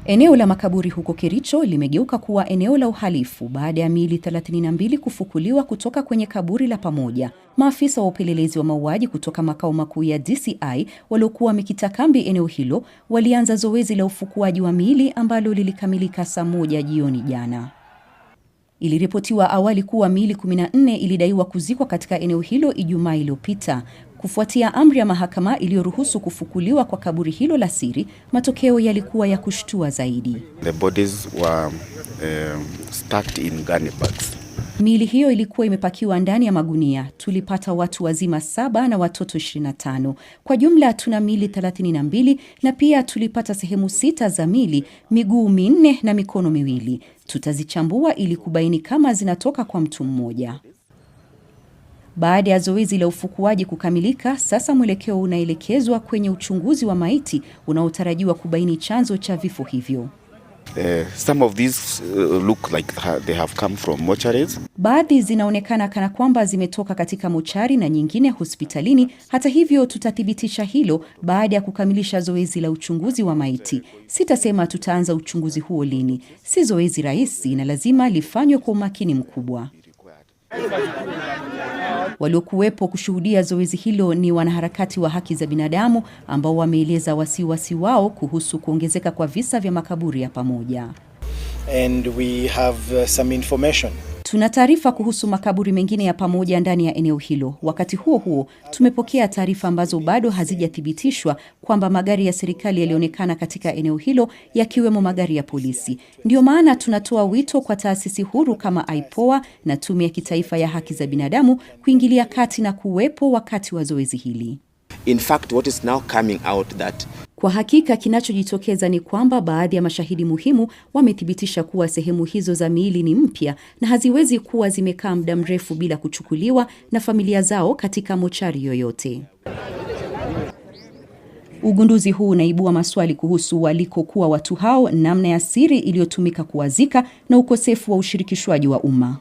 Eneo la makaburi huko Kericho limegeuka kuwa eneo la uhalifu baada ya miili 32 kufukuliwa kutoka kwenye kaburi la pamoja. Maafisa wa upelelezi wa mauaji kutoka makao makuu ya DCI waliokuwa wamekita kambi eneo hilo walianza zoezi la ufukuaji wa miili ambalo lilikamilika saa 1 jioni jana. Iliripotiwa awali kuwa miili 14 ilidaiwa kuzikwa katika eneo hilo Ijumaa iliyopita. Kufuatia amri ya mahakama iliyoruhusu kufukuliwa kwa kaburi hilo la siri, matokeo yalikuwa ya kushtua zaidi. The bodies were stacked in gunny bags. Miili hiyo ilikuwa imepakiwa ndani ya magunia. Tulipata watu wazima 7 na watoto 25. Kwa jumla tuna miili 32 na pia tulipata sehemu 6 za miili, miguu 4 na mikono 2. Tutazichambua ili kubaini kama zinatoka kwa mtu mmoja. Baada ya zoezi la ufukuaji kukamilika, sasa mwelekeo unaelekezwa kwenye uchunguzi wa maiti unaotarajiwa kubaini chanzo cha vifo hivyo. Some of these look like they have come from mortuaries. Baadhi zinaonekana kana kwamba zimetoka katika mochari na nyingine hospitalini. Hata hivyo, tutathibitisha hilo baada ya kukamilisha zoezi la uchunguzi wa maiti. Sitasema tutaanza uchunguzi huo lini. Si zoezi rahisi na lazima lifanywe kwa umakini mkubwa. Waliokuwepo kushuhudia zoezi hilo ni wanaharakati wa haki za binadamu ambao wameeleza wasiwasi wao kuhusu kuongezeka kwa visa vya makaburi ya pamoja. And we have some information. Tuna taarifa kuhusu makaburi mengine ya pamoja ndani ya eneo hilo. Wakati huo huo, tumepokea taarifa ambazo bado hazijathibitishwa kwamba magari ya serikali yalionekana katika eneo hilo, yakiwemo magari ya polisi. Ndio maana tunatoa wito kwa taasisi huru kama IPOA na Tume ya Kitaifa ya Haki za Binadamu kuingilia kati na kuwepo wakati wa zoezi hili. In fact, what is now coming out that kwa hakika kinachojitokeza ni kwamba baadhi ya mashahidi muhimu wamethibitisha kuwa sehemu hizo za miili ni mpya na haziwezi kuwa zimekaa muda mrefu bila kuchukuliwa na familia zao katika mochari yoyote. Ugunduzi huu unaibua maswali kuhusu walikokuwa watu hao, namna ya siri iliyotumika kuwazika na ukosefu wa ushirikishwaji wa umma.